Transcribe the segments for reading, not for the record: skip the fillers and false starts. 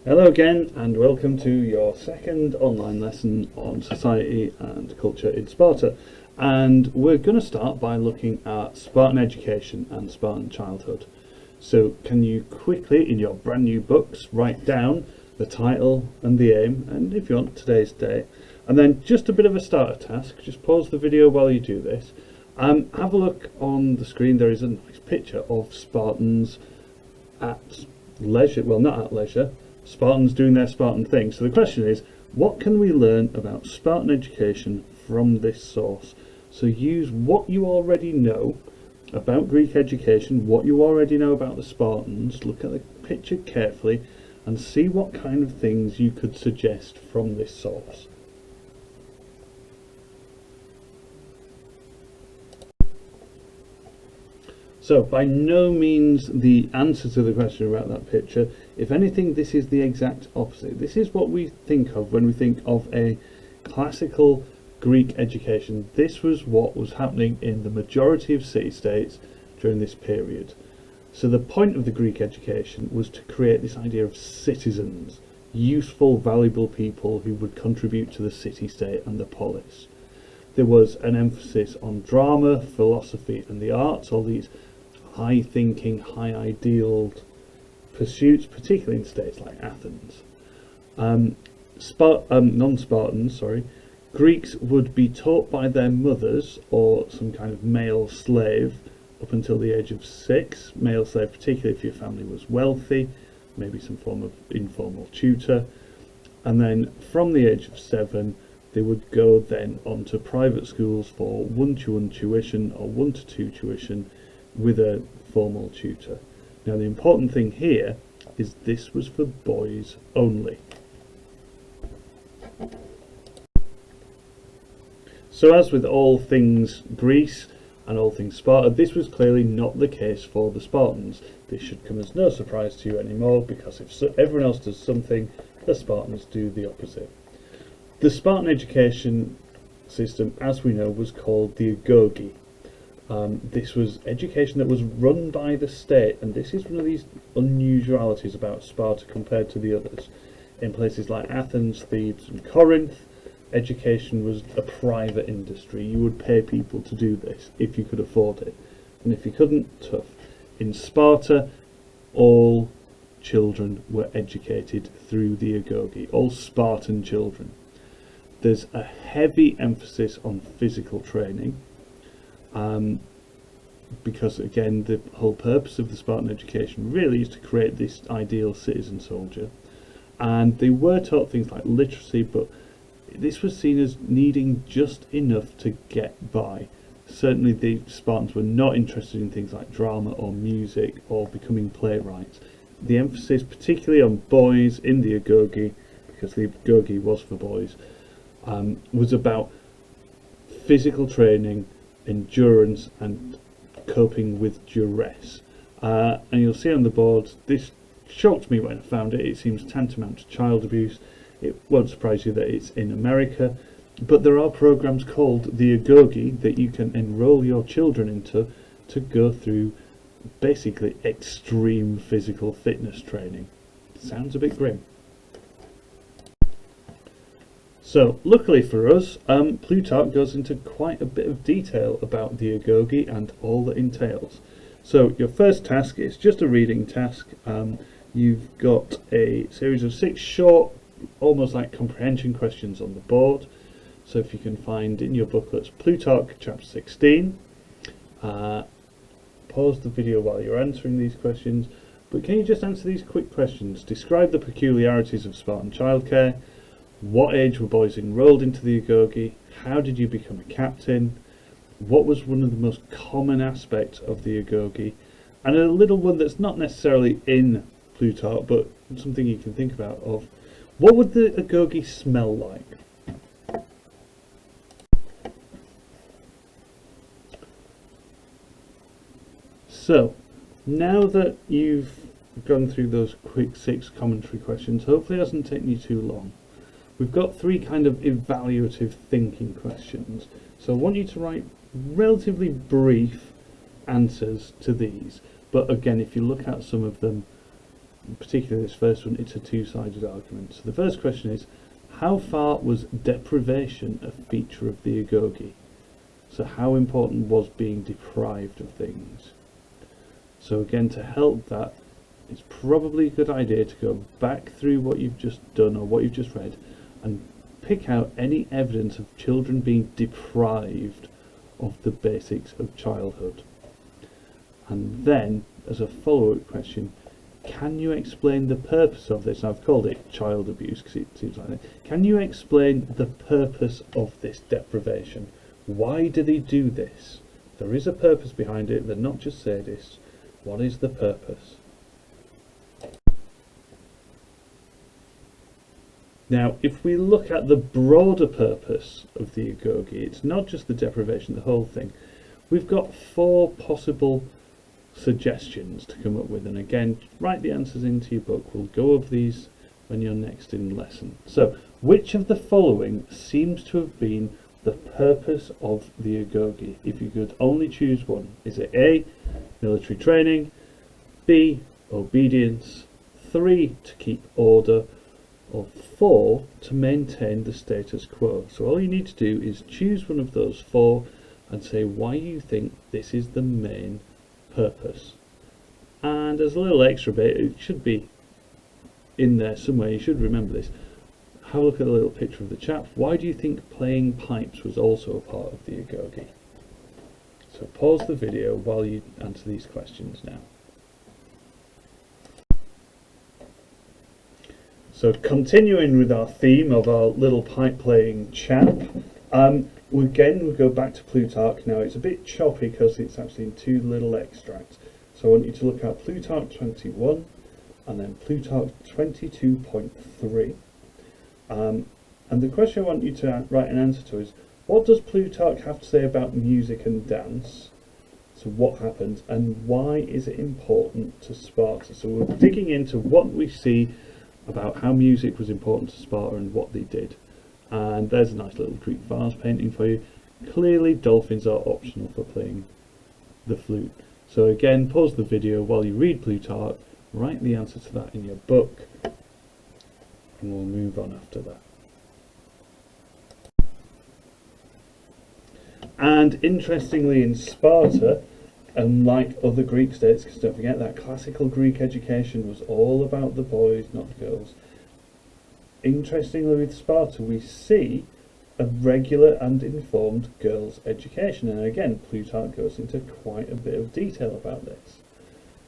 Hello again, and welcome to your second online lesson on society and culture in Sparta. And we're going to start by looking at Spartan education and Spartan childhood. So can you quickly, in your brand new books, write down the title and the aim, and if you want, today's date. And then just a bit of a starter task, just pause the video while you do this. Have a look on the screen. There is a nice picture of Spartans at leisure, well, not at leisure, Spartans doing their Spartan thing. So the question is, what can we learn about Spartan education from this source? So use what you already know about Greek education, what you already know about the Spartans, look at the picture carefully and see what kind of things you could suggest from this source. So by no means the answer to the question about that picture. If anything, this is the exact opposite. This is what we think of when we think of a classical Greek education. This was what was happening in the majority of city-states during this period. So the point of the Greek education was to create this idea of citizens, useful, valuable people who would contribute to the city-state and the polis. There was an emphasis on drama, philosophy and the arts, all these high thinking, high ideal pursuits, particularly in states like Athens. Non-Spartans, Greeks would be taught by their mothers or some kind of male slave up until the age of 6. Male slave, particularly if your family was wealthy, maybe some form of informal tutor. And then from the age of 7, they would go then on to private schools for 1-to-1 tuition or 1-to-2 tuition with a formal tutor. Now the important thing here is this was for boys only. So as with all things Greece and all things Sparta, this was clearly not the case for the Spartans. This should come as no surprise to you anymore, because if everyone else does something, the Spartans do the opposite. The Spartan education system, as we know, was called the Agoge. This was education that was run by the state, and this is one of these unusualities about Sparta compared to the others. In places like Athens, Thebes and Corinth, education was a private industry. You would pay people to do this if you could afford it, and if you couldn't, tough. In Sparta, all children were educated through the Agoge, all Spartan children. There's a heavy emphasis on physical training, because again the whole purpose of the Spartan education really is to create this ideal citizen soldier. And they were taught things like literacy, but this was seen as needing just enough to get by. Certainly the Spartans were not interested in things like drama or music or becoming playwrights. The emphasis particularly on boys in the Agoge, because the Agoge was for boys, was about physical training, endurance and coping with duress. And you'll see on the board, this shocked me when I found it. It seems tantamount to child abuse. It won't surprise you that it's in America, but there are programs called the Agoge that you can enroll your children into to go through basically extreme physical fitness training. Sounds a bit grim. So, luckily for us, Plutarch goes into quite a bit of detail about the Agoge and all that entails. So, your first task is just a reading task. You've got a series of 6 short, almost like comprehension questions on the board. So if you can find in your booklets Plutarch chapter 16, pause the video while you're answering these questions, but can you just answer these quick questions? Describe the peculiarities of Spartan childcare. What age were boys enrolled into the Agoge? How did you become a captain? What was one of the most common aspects of the Agoge? And a little one that's not necessarily in Plutarch, but something you can think about of, what would the Agoge smell like? So, now that you've gone through those quick 6 commentary questions, hopefully it hasn't taken you too long. We've got 3 kind of evaluative thinking questions. So I want you to write relatively brief answers to these. But again, if you look at some of them, particularly this first one, it's a two-sided argument. So the first question is, how far was deprivation a feature of the Agoge? So how important was being deprived of things? So again, to help that, it's probably a good idea to go back through what you've just done or what you've just read and pick out any evidence of children being deprived of the basics of childhood. And then, as a follow-up question, can you explain the purpose of this? I've called it child abuse because it seems like that. Can you explain the purpose of this deprivation? Why do they do this? There is a purpose behind it. They're not just sadists. What is the purpose? Now, if we look at the broader purpose of the Agoge, it's not just the deprivation, the whole thing. We've got 4 possible suggestions to come up with, and again, write the answers into your book. We'll go over these when you're next in lesson. So, which of the following seems to have been the purpose of the Agoge? If you could only choose one, is it A, military training, B, obedience, 3, to keep order, or 4, to maintain the status quo? So all you need to do is choose one of those 4 and say why you think this is the main purpose. And as a little extra bit, it should be in there somewhere, you should remember this. Have a look at a little picture of the chap. Why do you think playing pipes was also a part of the Agoge? So pause the video while you answer these questions now. So continuing with our theme of our little pipe playing chap, we'll go back to Plutarch. Now it's a bit choppy because it's actually in 2 little extracts. So I want you to look at Plutarch 21 and then Plutarch 22.3. And the question I want you to write an answer to is, what does Plutarch have to say about music and dance? So what happens and why is it important to Sparta? So we're digging into what we see about how music was important to Sparta and what they did. And there's a nice little Greek vase painting for you. Clearly dolphins are optional for playing the flute. So again, pause the video while you read Plutarch, write the answer to that in your book, and we'll move on after that. And interestingly, in Sparta, unlike other Greek states, because don't forget that classical Greek education was all about the boys, not the girls. Interestingly, with Sparta, we see a regular and informed girls' education. And again, Plutarch goes into quite a bit of detail about this.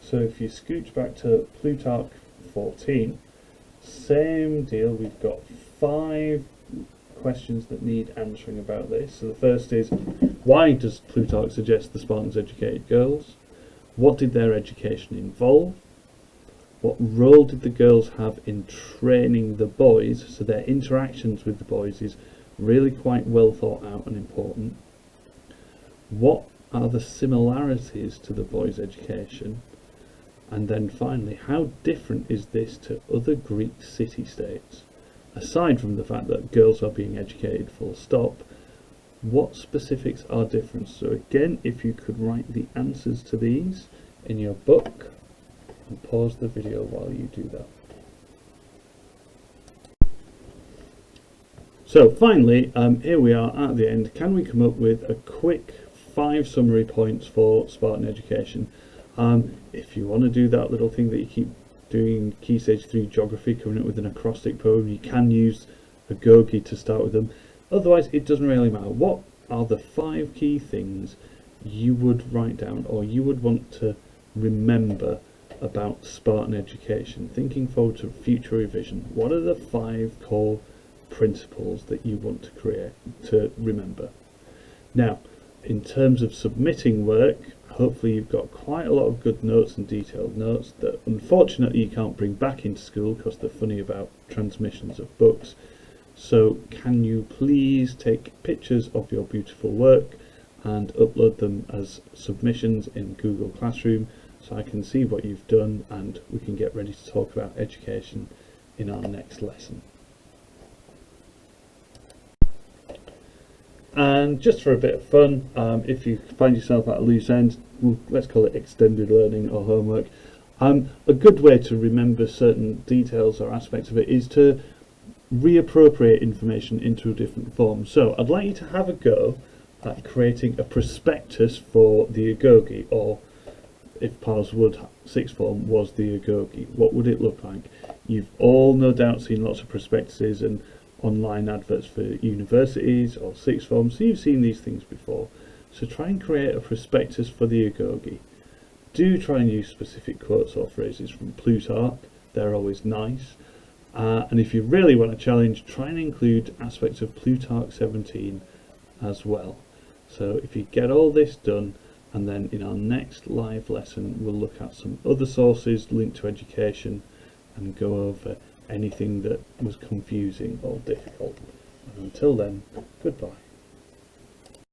So if you scooch back to Plutarch 14, same deal, we've got 5 questions that need answering about this. So the first is, why does Plutarch suggest the Spartans educated girls? What did their education involve? What role did the girls have in training the boys? So their interactions with the boys is really quite well thought out and important. What are the similarities to the boys' education? And then finally, how different is this to other Greek city-states? Aside from the fact that girls are being educated full stop, what specifics are different? So again, if you could write the answers to these in your book and pause the video while you do that. So finally, here we are at the end. Can we come up with a quick 5 summary points for Spartan education? If you want to do that little thing that you keep doing, Key Stage 3 Geography, coming up with an acrostic poem, you can use Agoge to start with them. Otherwise, it doesn't really matter. What are the 5 key things you would write down or you would want to remember about Spartan education? Thinking forward to future revision, what are the 5 core principles that you want to remember? Now, in terms of submitting work, hopefully you've got quite a lot of good notes and detailed notes that unfortunately you can't bring back into school because they're funny about transmissions of books. So can you please take pictures of your beautiful work and upload them as submissions in Google Classroom so I can see what you've done and we can get ready to talk about education in our next lesson. And just for a bit of fun, if you find yourself at a loose end, let's call it extended learning or homework, A good way to remember certain details or aspects of it is to reappropriate information into a different form. So I'd like you to have a go at creating a prospectus for the Agoge, or if Parswood sixth form was the Agoge, what would it look like? You've all no doubt seen lots of prospectuses and online adverts for universities or sixth form, so you've seen these things before. So try and create a prospectus for the Agoge. Do try and use specific quotes or phrases from Plutarch, they're always nice. And if you really want a challenge, try and include aspects of Plutarch 17 as well. So if you get all this done, and then in our next live lesson we'll look at some other sources linked to education and go over anything that was confusing or difficult. And until then, goodbye.